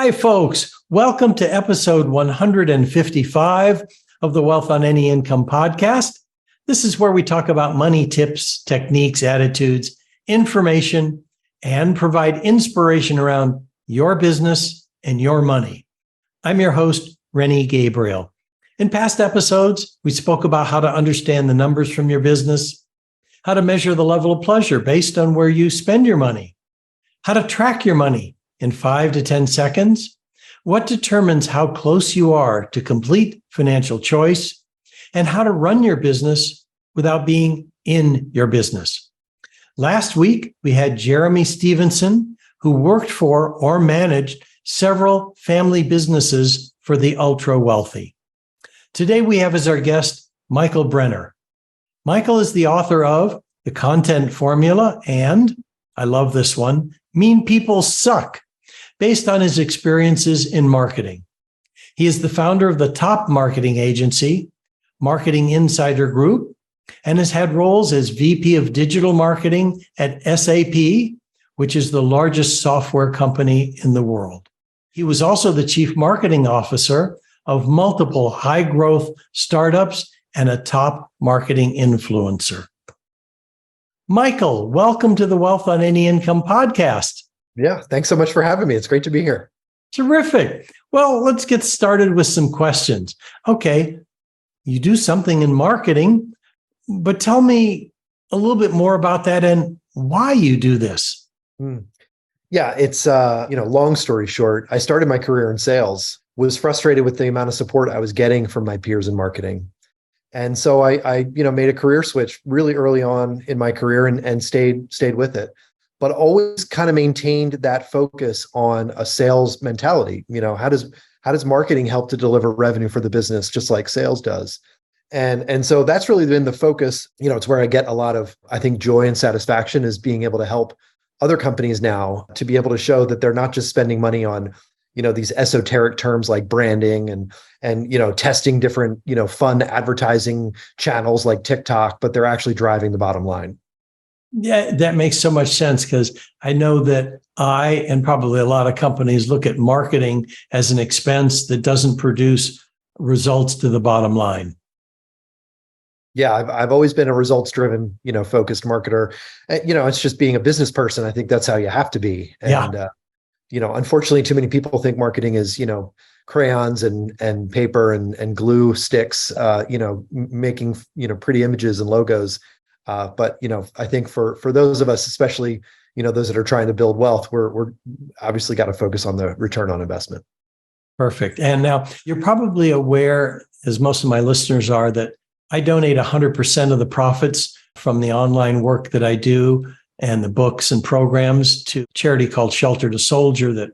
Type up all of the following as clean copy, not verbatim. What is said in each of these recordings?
Hi, folks. Welcome to episode 155 of the Wealth on Any Income podcast. This is where we talk about money tips, techniques, attitudes, information, and provide inspiration around your business and your money. I'm your host, Rennie Gabriel. In past episodes, we spoke about how to understand the numbers from your business, how to measure the level of pleasure based on where you spend your money, how to track your money in 5 to 10 seconds, what determines how close you are to complete financial choice, and how to run your business without being in your business. Last week, we had Jeremy Stevenson, who worked for or managed several family businesses for the ultra wealthy. Today, we have as our guest, Michael Brenner. Michael is the author of The Content Formula and, I love this one, Mean People Suck, based on his experiences in marketing. He is the founder of the top marketing agency, Marketing Insider Group, and has had roles as VP of Digital Marketing at SAP, which is the largest software company in the world. He was also the Chief Marketing Officer of multiple high-growth startups and a top marketing influencer. Michael, welcome to the Wealth on Any Income podcast. Yeah, thanks so much for having me. It's great to be here. Terrific. Well, let's get started with some questions. Okay, you do something in marketing, but tell me a little bit more about that and why you do this. Yeah, it's long story short, I started my career in sales, was frustrated with the amount of support I was getting from my peers in marketing. And so I made a career switch really early on in my career and stayed with it, but always kind of maintained that focus on a sales mentality. How does marketing help to deliver revenue for the business just like sales does? And so that's really been the focus. It's where I get a lot of, I think, joy and satisfaction is being able to help other companies now to be able to show that they're not just spending money on these esoteric terms like branding and testing different, fun advertising channels like TikTok, but they're actually driving the bottom line. Yeah, that makes so much sense because I know that I and probably a lot of companies look at marketing as an expense that doesn't produce results to the bottom line. Yeah, I've always been a results-driven, focused marketer. It's just being a business person. I think that's how you have to be. And unfortunately, too many people think marketing is, crayons and paper and glue sticks, making, pretty images and logos. But I think for those of us, especially, those that are trying to build wealth, we're obviously got to focus on the return on investment. Perfect. And now you're probably aware, as most of my listeners are, that I donate 100% of the profits from the online work that I do and the books and programs to a charity called Shelter to Soldier that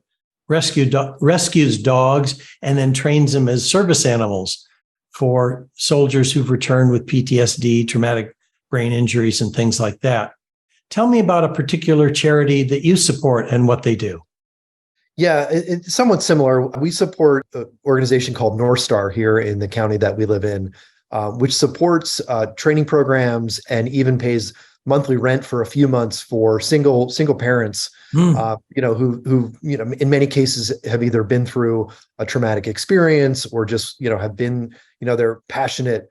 rescues dogs and then trains them as service animals for soldiers who've returned with PTSD, traumatic brain injuries, and things like that. Tell me about a particular charity that you support and what they do. Yeah, it's somewhat similar. We support an organization called NorthStar here in the county that we live in, which supports training programs and even pays monthly rent for a few months for single parents, who in many cases have either been through a traumatic experience or just, have been, they're passionate,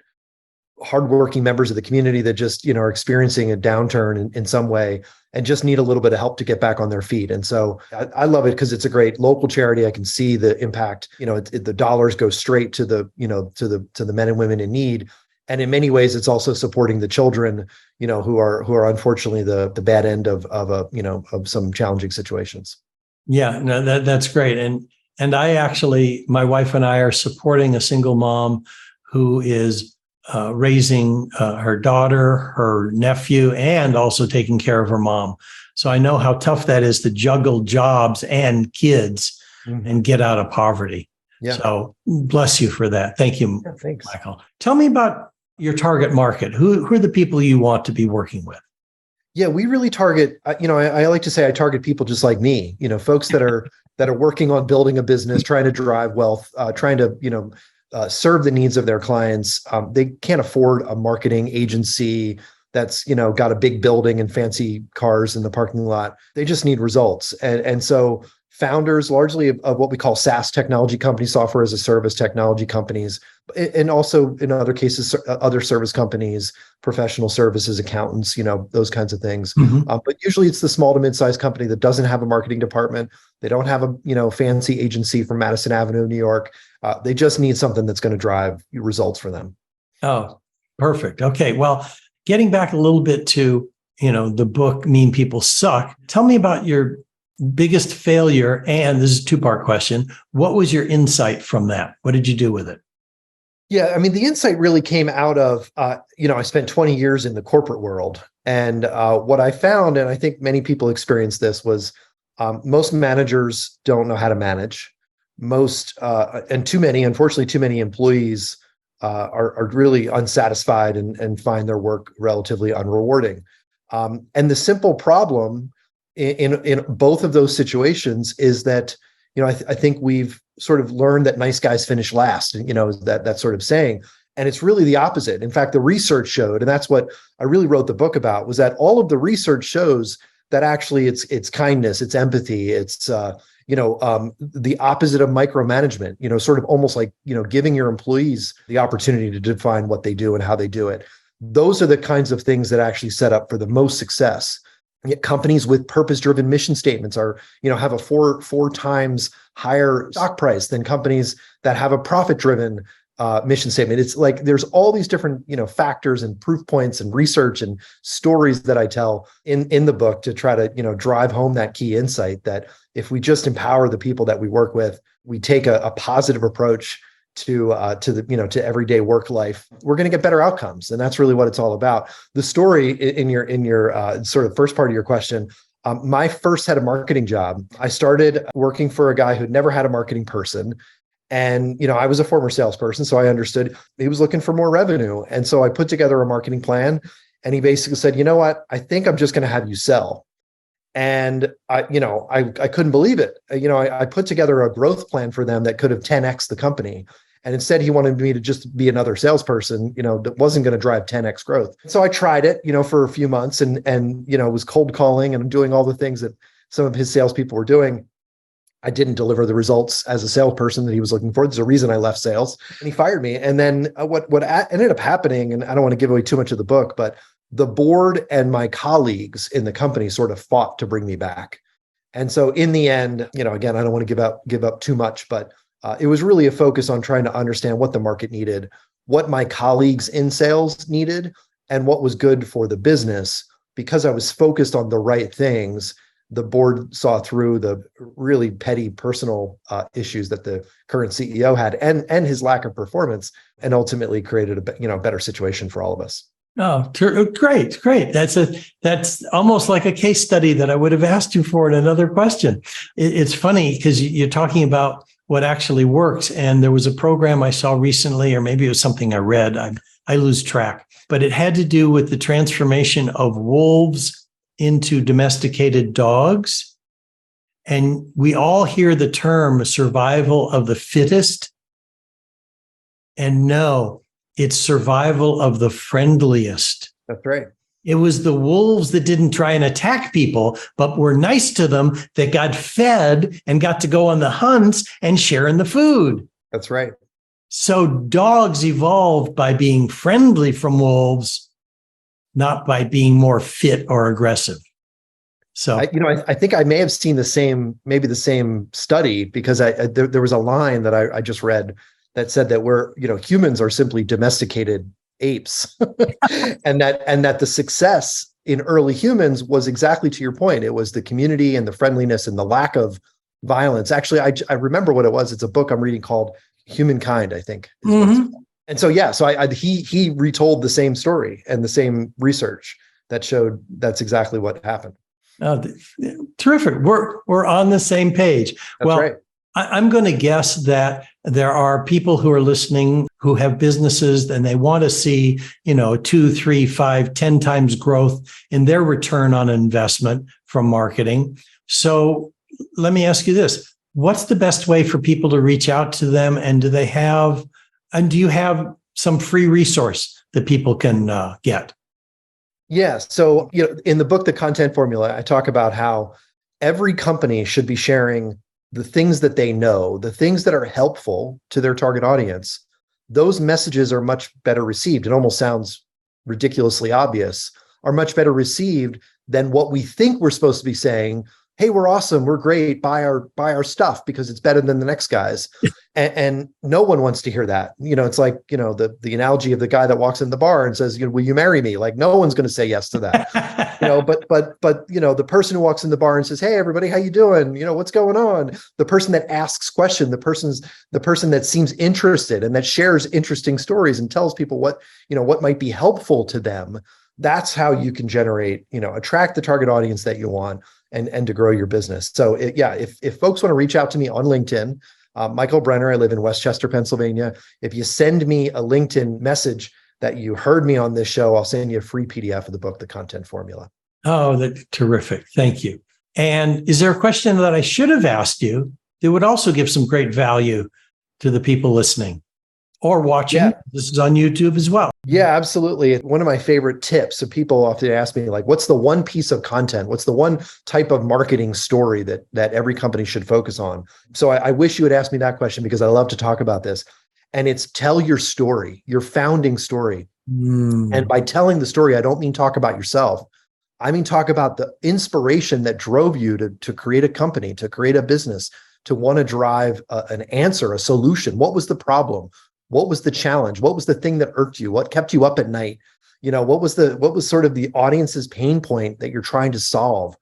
hardworking members of the community that just, are experiencing a downturn in some way and just need a little bit of help to get back on their feet. And so I love it because it's a great local charity. I can see the impact, the dollars go straight to the, to the men and women in need. And in many ways, it's also supporting the children, who are unfortunately the bad end of some challenging situations. Yeah, no, that's great. And I actually, my wife and I are supporting a single mom who is raising her daughter, her nephew, and also taking care of her mom. So I know how tough that is to juggle jobs and kids and get out of poverty. Yeah. So bless you for that. Thank you, yeah, thanks, Michael. Tell me about your target market. Who are the people you want to be working with? Yeah, we really target, I like to say I target people just like me, folks that are working on building a business, trying to drive wealth, trying to, serve the needs of their clients. They can't afford a marketing agency that's, got a big building and fancy cars in the parking lot. They just need results. And so founders largely of what we call SaaS technology companies, software as a service technology companies, and also in other cases, other service companies, professional services, accountants, those kinds of things. But usually it's the small to mid-sized company that doesn't have a marketing department. They don't have a fancy agency from Madison Avenue, New York. They just need something that's going to drive results for them. Oh, perfect. Okay. Well, getting back a little bit to, the book, Mean People Suck. Tell me about your biggest failure. And this is a two-part question. What was your insight from that? What did you do with it? Yeah, I mean, the insight really came out of, I spent 20 years in the corporate world. And what I found, and I think many people experienced this, was most managers don't know how to manage. Unfortunately, too many employees are really unsatisfied and find their work relatively unrewarding. And the simple problem in both of those situations is that, I think we've sort of learned that nice guys finish last, that sort of saying. And it's really the opposite. In fact, the research showed, and that's what I really wrote the book about, was that all of the research shows that actually it's kindness, it's empathy, it's the opposite of micromanagement, sort of almost like, giving your employees the opportunity to define what they do and how they do it. Those are the kinds of things that actually set up for the most success. Yet companies with purpose-driven mission statements have a four times higher stock price than companies that have a profit-driven mission statement. It's like there's all these different factors and proof points and research and stories that I tell in the book to try to drive home that key insight that if we just empower the people that we work with, we take a positive approach to everyday work life, we're going to get better outcomes. And that's really what it's all about. The story in your sort of first part of your question, my first head of marketing job, I started working for a guy who'd never had a marketing person. And, I was a former salesperson, so I understood he was looking for more revenue. And so I put together a marketing plan, and he basically said, you know what, I think I'm just going to have you sell. And I couldn't believe it. I put together a growth plan for them that could have 10x the company. And instead, he wanted me to just be another salesperson, that wasn't going to drive 10x growth. So I tried it, for a few months and was cold calling and doing all the things that some of his salespeople were doing. I didn't deliver the results as a salesperson that he was looking for. There's a reason I left sales, and he fired me. And then what ended up happening, and I don't want to give away too much of the book, but the board and my colleagues in the company sort of fought to bring me back. And so in the end, again, I don't want to give up too much, but it was really a focus on trying to understand what the market needed, what my colleagues in sales needed, and what was good for the business. Because I was focused on the right things, the board saw through the really petty personal issues that the current CEO had and his lack of performance, and ultimately created a better situation for all of us. Oh, great. That's almost like a case study that I would have asked you for in another question. It's funny because you're talking about what actually works. And there was a program I saw recently, or maybe it was something I read. I lose track, but it had to do with the transformation of wolves into domesticated dogs. And we all hear the term survival of the fittest. And no, it's survival of the friendliest. That's right. It was the wolves that didn't try and attack people, but were nice to them, that got fed and got to go on the hunts and share in the food. That's right. So dogs evolved by being friendly from wolves, not by being more fit or aggressive. So, I think I may have seen the same study, because there was a line that I just read that said that humans are simply domesticated apes, and that the success in early humans was exactly to your point. It was the community and the friendliness and the lack of violence. Actually, I remember what it was. It's a book I'm reading called Humankind, I think. Mm-hmm. And so, he retold the same story and the same research that showed that's exactly what happened. Oh, terrific. We're on the same page. That's right. I'm going to guess that there are people who are listening who have businesses and they want to see, 2, 3, 5, 10 times growth in their return on investment from marketing. So let me ask you this. What's the best way for people to reach out to them? And do you have some free resource that people can get? Yeah. So, in the book, The Content Formula, I talk about how every company should be sharing the things that they know, the things that are helpful to their target audience, those messages are much better received. It almost sounds ridiculously obvious, are much better received than what we think we're supposed to be saying. Hey, we're awesome, we're great, buy our stuff because it's better than the next guy's. And no one wants to hear that. It's like, the analogy of the guy that walks in the bar and says, will you marry me? Like, no one's going to say yes to that. But the person who walks in the bar and says, hey, everybody, how you doing? What's going on? The person that asks questions, the person that seems interested and that shares interesting stories and tells people what might be helpful to them. That's how you can generate, attract the target audience that you want and to grow your business. So if folks want to reach out to me on LinkedIn, Michael Brenner, I live in Westchester, Pennsylvania. If you send me a LinkedIn message that you heard me on this show, I'll send you a free PDF of the book, The Content Formula. Oh, that's terrific. Thank you. And is there a question that I should have asked you that would also give some great value to the people listening or watching? Yeah. This is on YouTube as well. Yeah, absolutely. One of my favorite tips. So people often ask me, like, what's the one piece of content? What's the one type of marketing story that every company should focus on? So I wish you would ask me that question because I love to talk about this. And it's tell your story, your founding story. And by telling the story, I don't mean talk about yourself. I mean, talk about the inspiration that drove you to create a company, to create a business, to want to drive an answer, a solution. What was the problem? What was the challenge? What was the thing that irked you? What kept you up at night? What was sort of the audience's pain point that you're trying to solve?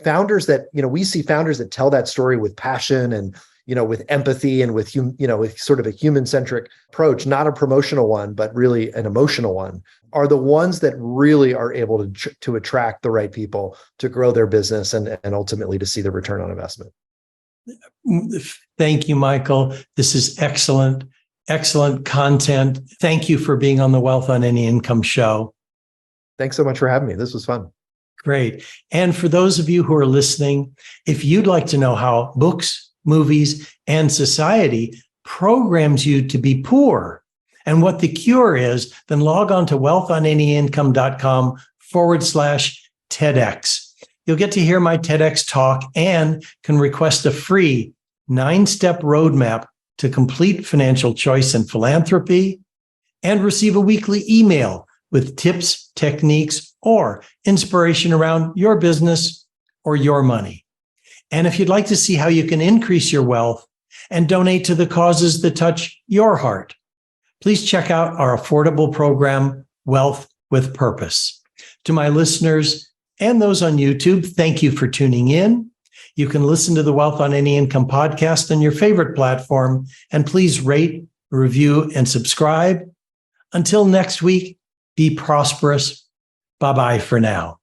Founders that, we see founders that tell that story with passion and, with empathy and with sort of a human-centric approach, not a promotional one, but really an emotional one, are the ones that really are able to attract the right people to grow their business and ultimately to see the return on investment. Thank you, Michael. This is excellent. Excellent content. Thank you for being on the Wealth on Any Income show. Thanks so much for having me. This was fun. Great. And for those of you who are listening, if you'd like to know how books, movies, and society programs you to be poor and what the cure is, then log on to wealthonanyincome.com/TEDx. You'll get to hear my TEDx talk and can request a free 9-step roadmap to complete financial choice and philanthropy, and receive a weekly email with tips, techniques, or inspiration around your business or your money. And if you'd like to see how you can increase your wealth and donate to the causes that touch your heart, please check out our affordable program, Wealth with Purpose. To my listeners and those on YouTube, thank you for tuning in. You can listen to the Wealth on Any Income podcast on your favorite platform, and please rate, review, and subscribe. Until next week, be prosperous. Bye-bye for now.